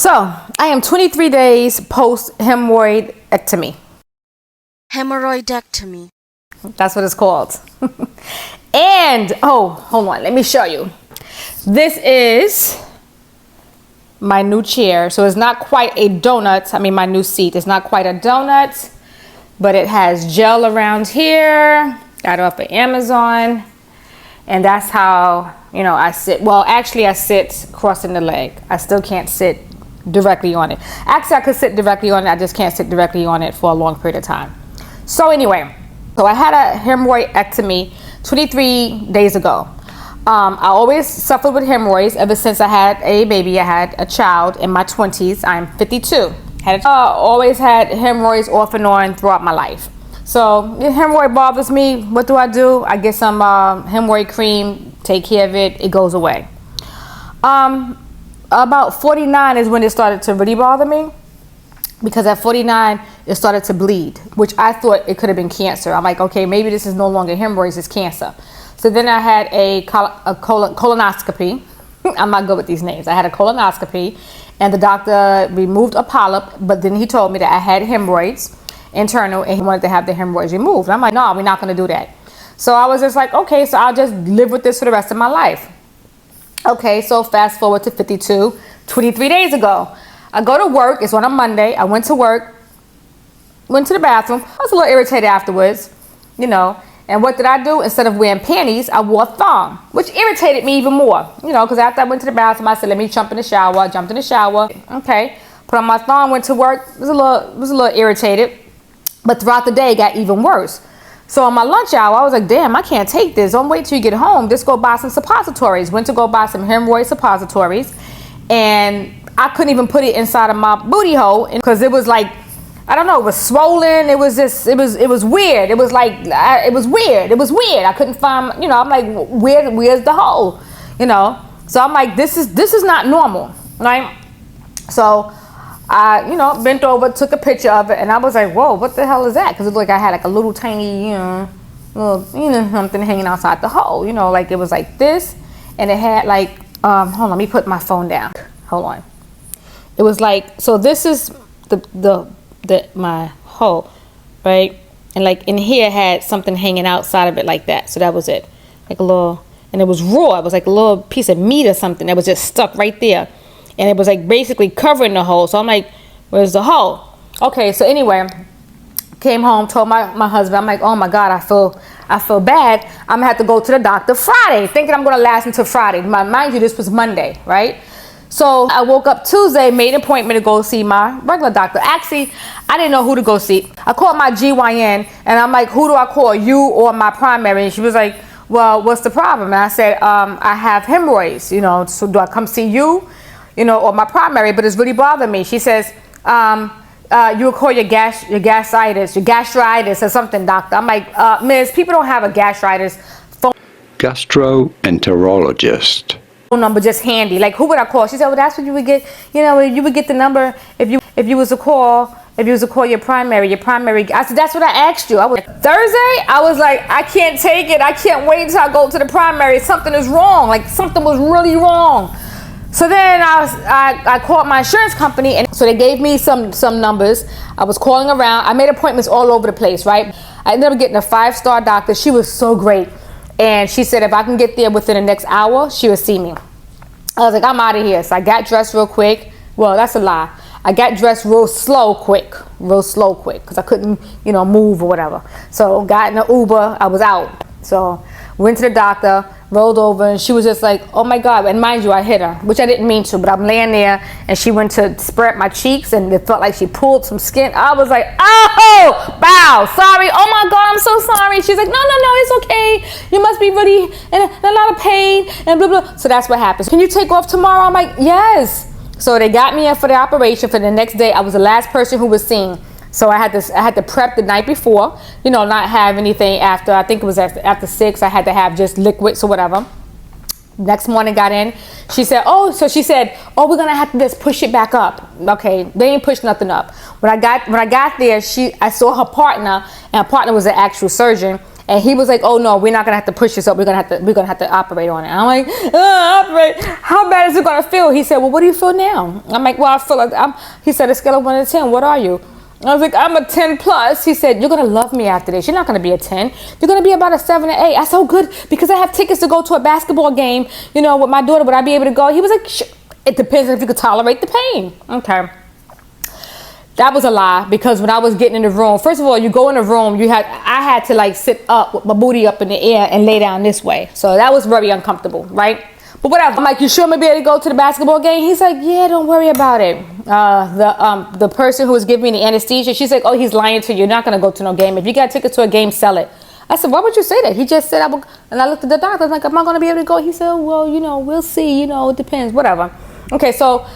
So, I am 23 days post hemorrhoidectomy. Hemorrhoidectomy. That's what it's called. And, oh, hold on, let me show you. This is my new chair. So it's not quite a donut. I mean, my new seat. It's not quite a donut, but it has gel around here. Got it off of Amazon. And that's how, you know, I sit. Well, actually, I sit crossing the leg. I still can't sit directly on it. Actually, I could sit directly on it. I just can't sit directly on it for a long period of time. So anyway, so I had a hemorrhoidectomy 23 days ago. I always suffered with hemorrhoids ever since I had a baby. I had a child in my 20s. I'm 52. Always had hemorrhoids off and on throughout my life. So if hemorrhoid bothers me, what do? I get some hemorrhoid cream, take care of it, it goes away. About 49 is when it started to really bother me, because at 49 it started to bleed, which I thought it could have been cancer. I'm like, okay, maybe this is no longer hemorrhoids, it's cancer. So then I had a colonoscopy. I'm not good with these names. I had a colonoscopy, and the doctor removed a polyp, but then he told me that I had hemorrhoids internal, and he wanted to have the hemorrhoids removed. And I'm like, no, we're not going to do that. So I was just like, okay, so I'll just live with this for the rest of my life. Okay, so fast forward to 52, 23 days ago. I go to work. It's on a Monday. I went to work, went to the bathroom. I was a little irritated afterwards, you know. And what did I do? Instead of wearing panties, I wore a thong, which irritated me even more, you know, because after I went to the bathroom, I said, let me jump in the shower. I jumped in the shower. Okay, put on my thong, went to work. Was a little irritated. But throughout the day, it got even worse. So on my lunch hour, I was like, damn, I can't take this. Don't wait till you get home. Just go buy some suppositories. Went to go buy some hemorrhoid suppositories. And I couldn't even put it inside of my booty hole because it was like, I don't know, it was swollen. It was just, it was weird. It was like, it was weird. It was weird. I couldn't find, you know, I'm like, where's the hole? You know? So I'm like, this is not normal, right? So I, you know, bent over, took a picture of it, and I was like, whoa, what the hell is that? Because it looked like I had like a little tiny, you know, something hanging outside the hole, you know, like it was like this, and it had like, hold on, let me put my phone down. Hold on. It was like, so this is my hole, right? And like in here had something hanging outside of it like that. So that was it, like a little, and it was raw. It was like a little piece of meat or something that was just stuck right there. And it was like basically covering the hole. So I'm like, where's the hole? Okay, so anyway, came home, told my husband, I'm like, oh my God, I feel bad. I'm gonna have to go to the doctor Friday, thinking I'm gonna last until Friday. Mind you, this was Monday, right? So I woke up Tuesday, made an appointment to go see my regular doctor. Actually, I didn't know who to go see. I called my GYN, and I'm like, who do I call, you or my primary? And she was like, well, what's the problem? And I said, I have hemorrhoids, you know, so do I come see you? You know, or my primary, but it's really bothering me. She says, you would call your gastritis or something, doctor. I'm like, miss, people don't have a gastritis phone gastroenterologist number just handy. Like, who would I call? She said, well, that's what you would get, you know, you would get the number if you was to call your primary. I said, that's what I asked you. I was Thursday, I was like, I can't take it. I can't wait until I go to the primary. Something is wrong. Like, something was really wrong. So then I called my insurance company, and so they gave me some numbers. I was calling around. I made appointments all over the place, right? I ended up getting a 5-star doctor. She was so great. And she said if I can get there within the next hour, she would see me. I was like, I'm out of here. So I got dressed real quick. Well, that's a lie. I got dressed real slow quick, because I couldn't, you know, move or whatever. So got in an Uber. I was out. So went to the doctor, rolled over, and she was just like, oh my God. And mind you, I hit her, which I didn't mean to, but I'm laying there, and she went to spread my cheeks, and it felt like she pulled some skin. I was like, oh, bow, sorry. Oh my God, I'm so sorry. She's like, no, it's okay. You must be really in a lot of pain, and blah, blah. So that's what happens. Can you take off tomorrow? I'm like, yes. So they got me in for the operation. For the next day, I was the last person who was seen. So I had to prep the night before, you know, not have anything after. I think it was after 6. I had to have just liquids or whatever. Next morning, got in. She said, we're gonna have to just push it back up. Okay, they ain't pushed nothing up. When I got there, I saw her partner, and her partner was an actual surgeon, And he was like, oh no, we're not gonna have to push this up. We're gonna have to operate on it. I'm like, operate? How bad is it gonna feel? He said, well, what do you feel now? I'm like, well, I feel like he said, a scale of 1 to 10, what are you? I was like, I'm a 10 plus. He said, you're gonna love me after this. You're not gonna be a 10. You're gonna be about a 7 or 8. I said, oh good, because I have tickets to go to a basketball game, you know, with my daughter. Would I be able to go? He was like, it depends if you could tolerate the pain. Okay. That was a lie, because when I was getting in the room, first of all, you go in the room, I had to like sit up with my booty up in the air and lay down this way. So that was very uncomfortable, right? But whatever. I'm like, you sure I'm gonna be able to go to the basketball game? He's like, yeah, don't worry about it. The person who was giving me the anesthesia, she's like, oh, he's lying to you. You're not gonna go to no game. If you got tickets to a game, sell it. I said, why would you say that? He just said I would. And I looked at the doctor. I was like, am I gonna be able to go? He said, well, you know, we'll see. You know, it depends. Whatever. Okay, so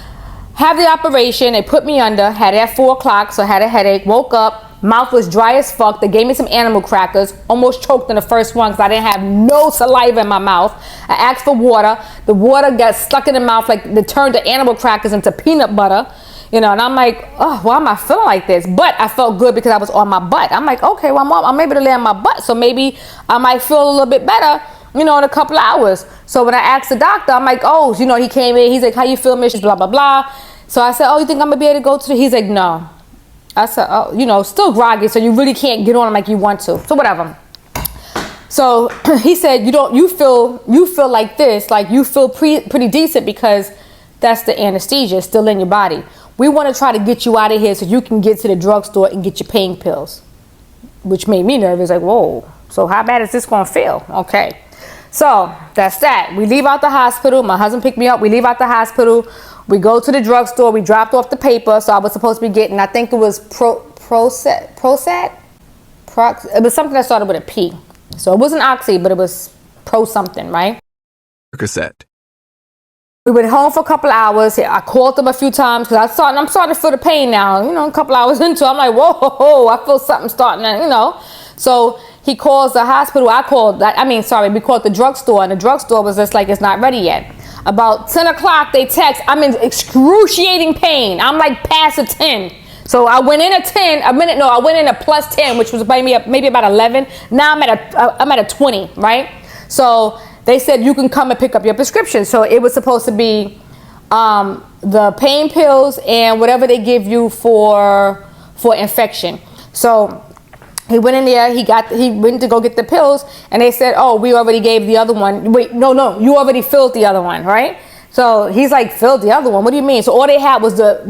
have the operation. They put me under. Had it at 4 o'clock, so I had a headache. Woke up. Mouth was dry as fuck. They gave me some animal crackers. Almost choked in the first one because I didn't have no saliva in my mouth. I asked for water. The water got stuck in the mouth, like they turned the animal crackers into peanut butter. You know, and I'm like, oh, why am I feeling like this? But I felt good because I was on my butt. I'm like, okay, well, I'm able to lay on my butt, so maybe I might feel a little bit better, you know, in a couple of hours. So when I asked the doctor, I'm like, oh, you know, he came in. He's like, how you feel, Miss? Blah, blah, blah. So I said, oh, you think I'm going to be able to go to the... He's like, no. I said, oh, you know, still groggy, so you really can't get on like you want to. So whatever. So he said, you feel like this, like you feel pretty decent because that's the anesthesia still in your body. We want to try to get you out of here so you can get to the drugstore and get your pain pills, which made me nervous. Like, whoa, so how bad is this going to feel? Okay. So that's that. We leave out the hospital. My husband picked me up. We leave out the hospital. We go to the drugstore. We dropped off the paper. So I was supposed to be getting, I think it was Prosat. It was something that started with a P. So it wasn't Oxy, but it was Pro something, right? Cassette. We went home for a couple hours. I called them a few times because I'm starting to feel the pain now. You know, a couple hours into it, I'm like, whoa, I feel something starting to, you know. So he calls the hospital. We called the drugstore, and the drugstore was just like, it's not ready yet. About 10 o'clock, they text, I'm in excruciating pain. I'm like past a 10. So I went in I went in a plus 10, which was maybe about 11. Now I'm at a 20, right? So they said, you can come and pick up your prescription. So it was supposed to be the pain pills and whatever they give you for infection. So he went in there, he went to go get the pills, and they said, oh, we already gave the other one. Wait, no, you already filled the other one, right? So he's like, filled the other one? What do you mean? So all they had was the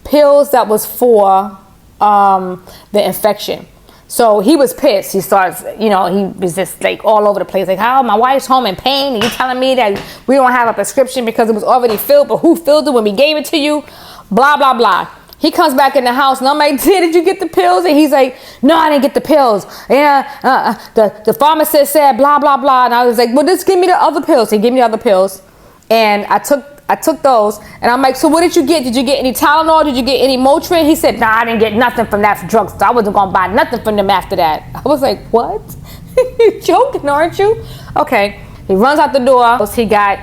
pills that was for the infection. So he was pissed. He starts, you know, he was just like all over the place. Like, how my wife's home in pain, and you telling me that we don't have a prescription because it was already filled, but who filled it when we gave it to you? Blah, blah, blah. He comes back in the house, and I'm like, did you get the pills? And he's like, no, I didn't get the pills. Yeah, the pharmacist said blah, blah, blah. And I was like, well, just give me the other pills. He gave me the other pills. And I took those. And I'm like, so what did you get? Did you get any Tylenol? Did you get any Motrin? He said, nah, I didn't get nothing from that drugstore. I wasn't going to buy nothing from them after that. I was like, what? You're joking, aren't you? Okay. He runs out the door. He got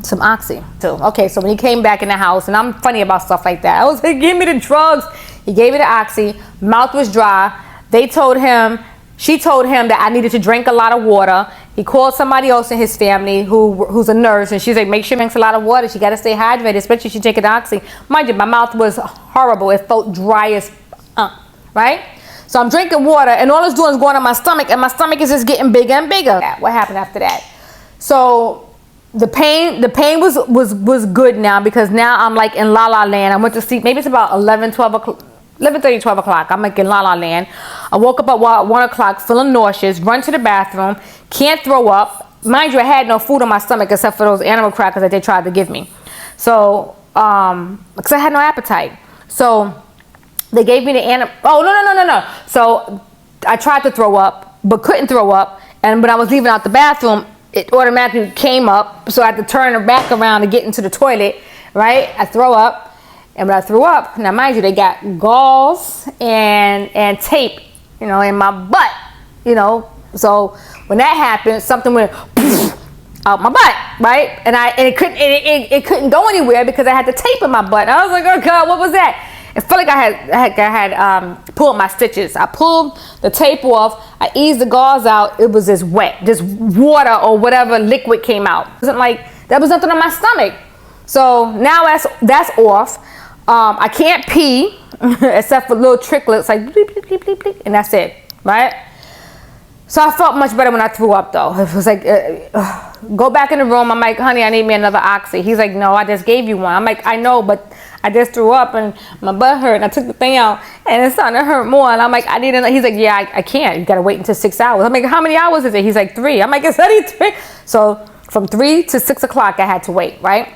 some Oxy too. Okay, so when he came back in the house, and I'm funny about stuff like that, I was like, give me the drugs. He gave me the Oxy. Mouth was dry. She told him that I needed to drink a lot of water. He called somebody else in his family who's a nurse, and she's like, make sure she drinks a lot of water. She got to stay hydrated, especially if she taking Oxy. Mind you, my mouth was horrible. It felt dry as right? So I'm drinking water, and all it's doing is going on my stomach, and my stomach is just getting bigger and bigger. What happened after that? So the pain was good now, because now I'm like in la la land. I went to sleep, maybe it's about 11:30, 12 o'clock. I'm like in la la land. I woke up at 1 o'clock feeling nauseous, run to the bathroom, can't throw up. Mind you, I had no food on my stomach except for those animal crackers that they tried to give me. So, because I had no appetite. So they gave me the no. So I tried to throw up, but couldn't throw up. And when I was leaving out the bathroom, it automatically came up, so I had to turn it back around to get into the toilet, right? I throw up, and when I threw up, now mind you, they got gauze and tape, you know, in my butt, you know. So when that happened, something went out my butt, right? And it couldn't go anywhere because I had the tape in my butt. And I was like, oh God, what was that? It felt like I had pulled my stitches. I pulled the tape off. I eased the gauze out. It was just wet. Just water or whatever liquid came out. It wasn't like, there was nothing on my stomach. So now that's off. I can't pee except for little tricklets, like bleep, bleep, bleep, bleep, bleep, and that's it, right? So I felt much better when I threw up, though. It was like, go back in the room. I'm like, honey, I need me another oxy. He's like, no, I just gave you one. I'm like, I know, but I just threw up and my butt hurt, and I took the thing out and it's starting to hurt more. And I'm like, I need another. He's like, yeah, I can't. You got to wait until 6 hours. I'm like, how many hours is it? He's like, 3. I'm like, it's only 3. So from 3 to 6 o'clock, I had to wait, right?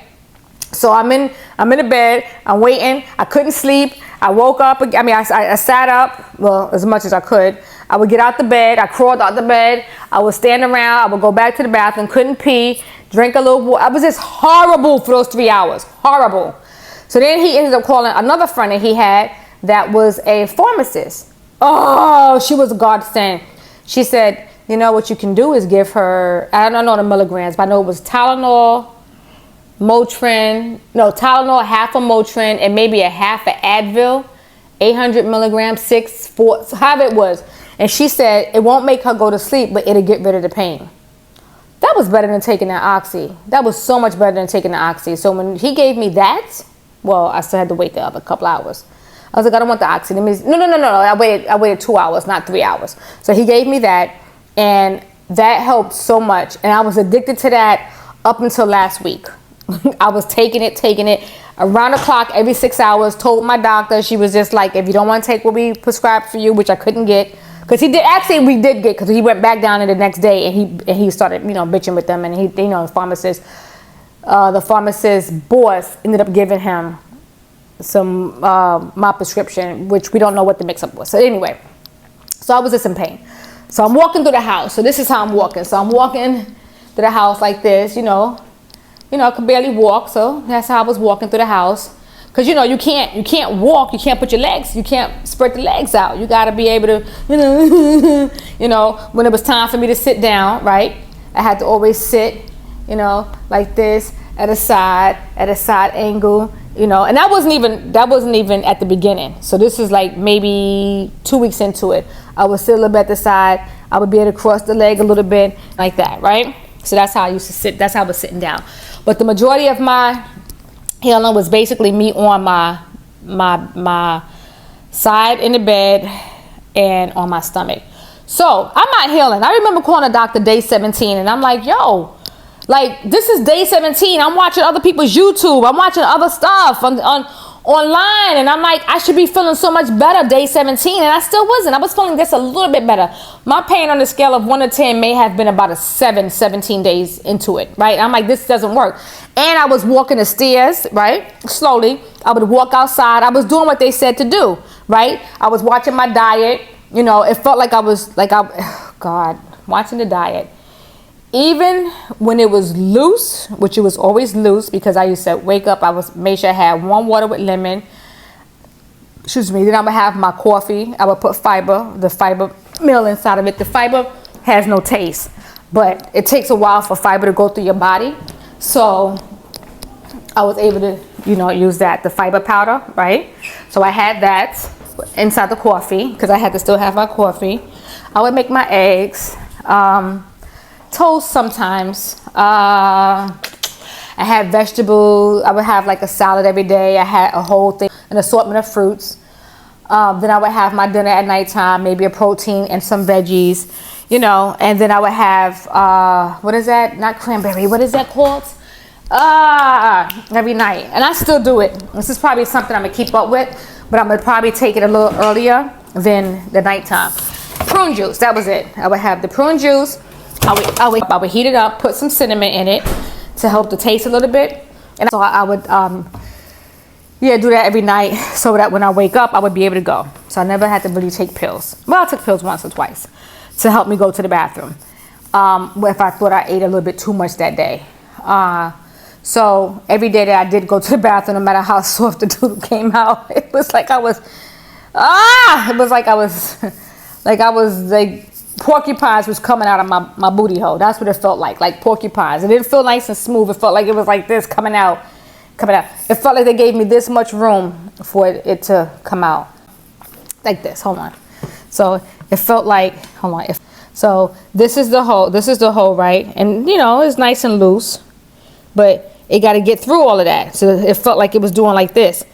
So I'm in the bed. I'm waiting. I couldn't sleep. I woke up. I mean, I sat up, well, as much as I could. I would get out the bed. I crawled out the bed. I would stand around. I would go back to the bathroom. Couldn't pee. Drink a little water. I was just horrible for those 3 hours. Horrible. So then he ended up calling another friend that he had that was a pharmacist. Oh, she was a godsend. She said, you know, what you can do is give her, I don't know the milligrams, but I know it was Tylenol, Tylenol, half a Motrin, and maybe a half of Advil, 800 milligrams, 6, 4, however it was. And she said it won't make her go to sleep, but it'll get rid of the pain. That was better than taking that oxy. That was so much better than taking the oxy. So when he gave me that, well, I still had to wait up a couple hours. I was like, I don't want the oxy. No. I waited 2 hours, not 3 hours. So he gave me that, and that helped so much. And I was addicted to that up until last week. I was taking it around the clock every 6 hours. Told my doctor, she was just like, if you don't want to take what we prescribed for you, which I couldn't get, because we did get, because he went back down the next day and he started, bitching with them, and he, the pharmacist boss ended up giving him some my prescription, which we don't know what the mix up was. So anyway, so I was just in pain. So I'm walking through the house. So this is how I'm walking. So I'm walking through the house like this, I could barely walk, so that's how I was walking through the house. Cause you can't walk, you can't put your legs, you can't spread the legs out. You gotta be able to, when it was time for me to sit down, right? I had to always sit, like this at a side angle, and that wasn't even at the beginning. So this is like maybe 2 weeks into it. I would sit a little bit at the side. I would be able to cross the leg a little bit like that, right? So that's how I used to sit. That's how I was sitting down. But the majority of my healing was basically me on my side in the bed and on my stomach. So I'm not healing. I remember calling a doctor day 17, and I'm like, yo, like, this is day 17. I'm watching other people's YouTube. I'm watching other stuff on online, and I'm like, I should be feeling so much better day 17, and I still wasn't. I was feeling just a little bit better. My pain on the scale of 1 to 10 may have been about a 17 days into it, right? I'm like, this doesn't work. And I was walking the stairs, right? Slowly. I would walk outside. I was doing what they said to do, right? I was watching my diet. It felt like I was watching the diet. Even when it was loose, which it was always loose, because I used to wake up, made sure I had warm water with lemon. Then I would have my coffee. I would put the fiber meal inside of it. The fiber has no taste, but it takes a while for fiber to go through your body. So I was able to, use that, the fiber powder, right? So I had that inside the coffee, because I had to still have my coffee. I would make my eggs. Toast sometimes. I had vegetables. I would have like a salad every day. I had a whole thing, an assortment of fruits. Then I would have my dinner at nighttime, maybe a protein and some veggies, and then I would have, what is that? Not cranberry. What is that called? Every night. And I still do it. This is probably something I'm going to keep up with, but I'm going to probably take it a little earlier than the nighttime. Prune juice. That was it. I would have the prune juice. I would heat it up, put some cinnamon in it to help the taste a little bit. And so I would, do that every night so that when I wake up, I would be able to go. So I never had to really take pills. Well, I took pills once or twice to help me go to the bathroom. If I thought I ate a little bit too much that day. So every day that I did go to the bathroom, no matter how soft the doodle came out, it was like I was porcupines was coming out of my booty hole. That's what it felt like porcupines. It didn't feel nice and smooth. It felt like it was like this coming out coming out. It felt like they gave me this much room for it to come out. Like this, hold on. So it felt like, hold on. So this is the hole, right? And you know, it's nice and loose, but it got to get through all of that. So it felt like it was doing like this,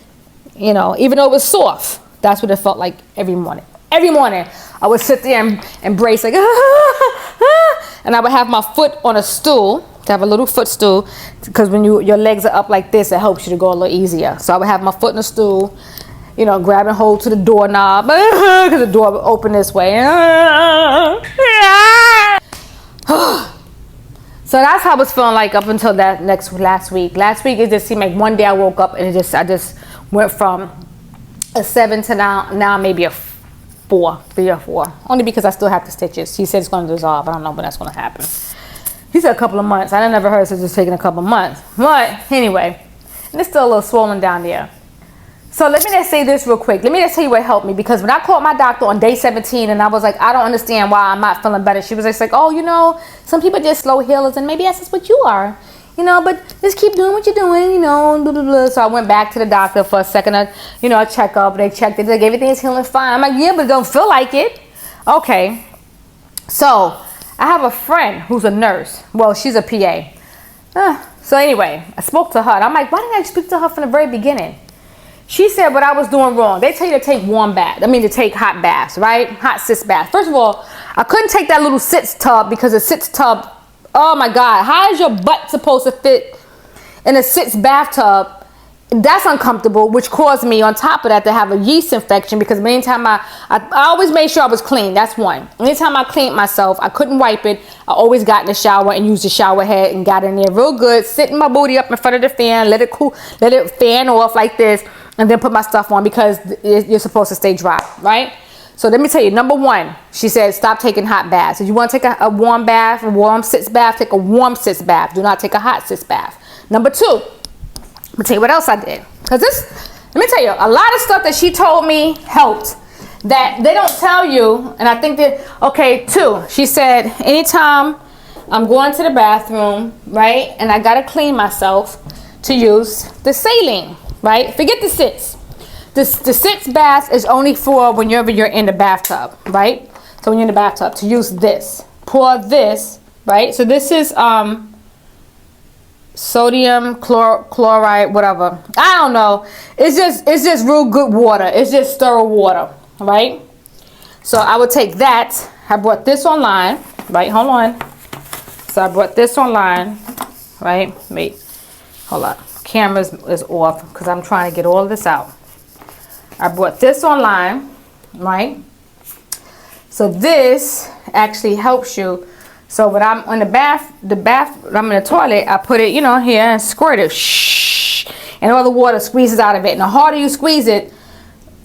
you know, even though it was soft. That's what it felt like every morning. Every morning I would sit there and brace like, and I would have my foot on a stool, to have a little footstool, because when your legs are up like this, it helps you to go a little easier. So I would have my foot in the stool, you know, grabbing hold to the doorknob, because the door would open this way. So that's how I was feeling like up until that last week. Last week it just seemed like one day I woke up and I just went from a 7 to now maybe a 4, 3 or 4. Only because I still have the stitches. He said it's going to dissolve. I don't know when that's going to happen. He said a couple of months. I never heard it just taking a couple of months. But anyway, and it's still a little swollen down there. So let me just say this real quick. Let me just tell you what helped me, because when I called my doctor on day 17 and I was like, I don't understand why I'm not feeling better. She was just like, oh, you know, some people just slow healers and maybe that's just what you are, you know, but just keep doing what you're doing, you know, blah, blah, blah. So I went back to the doctor for a second, you know, a checkup. They checked it, like everything is healing fine. I'm like, yeah, but it don't feel like it. Okay. So I have a friend who's a nurse. Well, she's a PA. So anyway, I spoke to her and I'm like, why didn't I speak to her from the very beginning? She said what I was doing wrong. They tell you to take to take hot baths, right? Hot sitz baths. First of all, I couldn't take that little sitz tub because a sitz tub, oh my God, how is your butt supposed to fit in a sitz bathtub? That's uncomfortable, which caused me on top of that to have a yeast infection, because anytime I always made sure I was clean. That's one. Anytime I cleaned myself, I couldn't wipe it. I always got in the shower and used the shower head and got in there real good, sitting my booty up in front of the fan, let it fan off like this, and then put my stuff on, because you're supposed to stay dry, right? So let me tell you, number one, she said, stop taking hot baths. If you want to take a warm bath, a warm sitz bath, take a warm sitz bath. Do not take a hot sitz bath. Number two, let me tell you what else I did. Because let me tell you, a lot of stuff that she told me helped that they don't tell you. And I think that, okay, two, she said, anytime I'm going to the bathroom, right, and I got to clean myself, to use the saline, right? Forget the sitz. The sitz bath is only for whenever you're in the bathtub, right? So when you're in the bathtub, to use this. Pour this, right? So this is sodium chloride, whatever. I don't know. It's just real good water. It's just stir water, right? So I would take that. I bought this online, right? Hold on. So I bought this online, right? Wait, hold on. Camera is off because I'm trying to get all of this out. I bought this online, right? So this actually helps you. So when I'm in I'm in the toilet, I put it, you know, here and squirt it, shh, and all the water squeezes out of it. And the harder you squeeze it,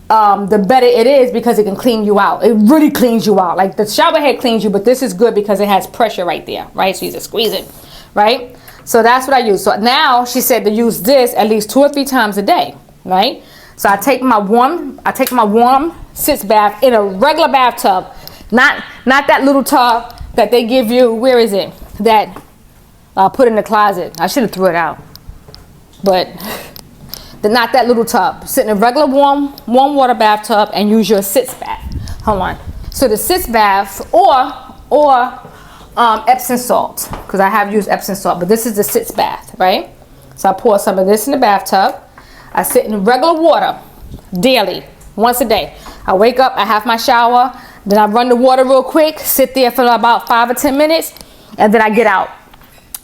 the better it is, because it can clean you out. It really cleans you out. Like the shower head cleans you, but this is good because it has pressure right there, right? So you just squeeze it, right? So that's what I use. So now she said to use this at least 2 or 3 times a day, right? So I take my warm sitz bath in a regular bathtub, not that little tub that they give you. Where is it? That I put in the closet. I should have threw it out, but not that little tub. Sit in a regular warm water bathtub and use your sitz bath. Hold on. So the sitz bath or Epsom salt, because I have used Epsom salt, but this is the sitz bath, right? So I pour some of this in the bathtub. I sit in regular water daily, once a day. I wake up, I have my shower, then I run the water real quick, sit there for about 5 or 10 minutes, and then I get out,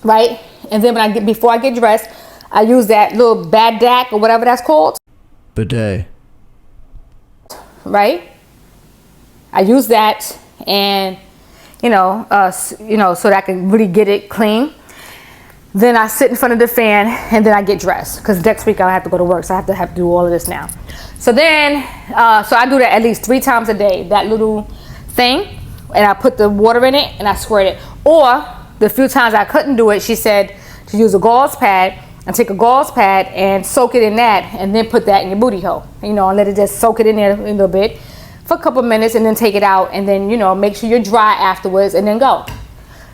right? And then before I get dressed, I use that little Badac or whatever that's called. Bidet. Right? I use that, and so that I can really get it clean. Then I sit in front of the fan, and then I get dressed, because next week I have to go to work, so I have to do all of this now. So then, so I do that at least 3 times a day, that little thing, and I put the water in it and I squirt it. Or the few times I couldn't do it, she said to use a gauze pad, and take a gauze pad and soak it in that, and then put that in your booty hole, and let it just soak it in there a little bit for a couple minutes, and then take it out, and then make sure you're dry afterwards, and then go.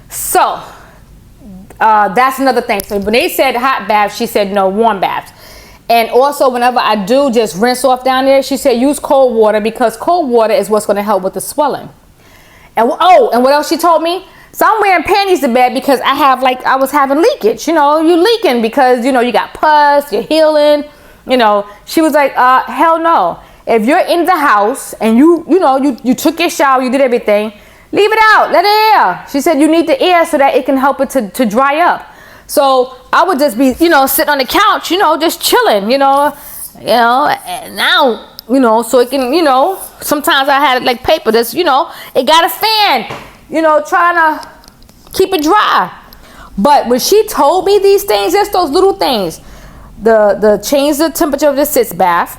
So that's another thing. So when they said hot baths, she said no, warm baths. And also, whenever I do just rinse off down there, she said use cold water, because cold water is what's going to help with the swelling. And and what else she told me? So I'm wearing panties to bed because I was having leakage. You know, you leaking because, you know, you got pus, you're healing. You know, she was like, hell no. If you're in the house and you took your shower, you did everything, leave it out, let it air. She said you need the air so that it can help it to dry up. So I would just be, sitting on the couch, just chilling, and now, so it can, sometimes I had like paper that's, it got a fan, trying to keep it dry. But when she told me these things, just those little things, the change the temperature of the sitz bath.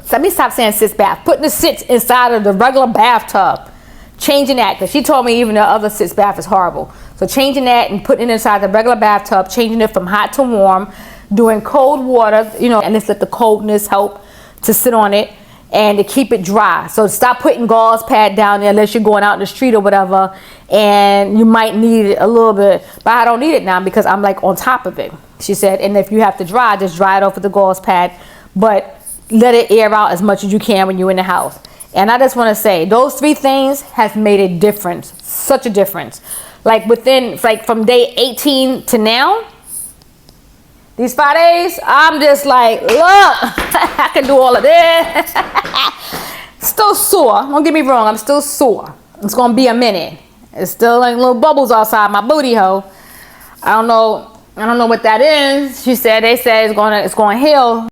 So let me stop saying sitz bath. Putting the sitz inside of the regular bathtub. Changing that, because she told me even the other sitz bath is horrible. So changing that and putting it inside the regular bathtub, changing it from hot to warm, doing cold water, and just let the coldness help to sit on it and to keep it dry. So stop putting gauze pad down there unless you're going out in the street or whatever, and you might need it a little bit. But I don't need it now because I'm like on top of it. She said, and if you have to dry, just dry it off with the gauze pad, but let it air out as much as you can when you're in the house. And I just want to say, those 3 things have made a difference, such a difference. Like from day 18 to now, these 5 days, I'm just like, look, I can do all of this. Still sore, don't get me wrong, I'm still sore. It's going to be a minute. It's still like little bubbles outside my booty hole. I don't know what that is. They said it's going to heal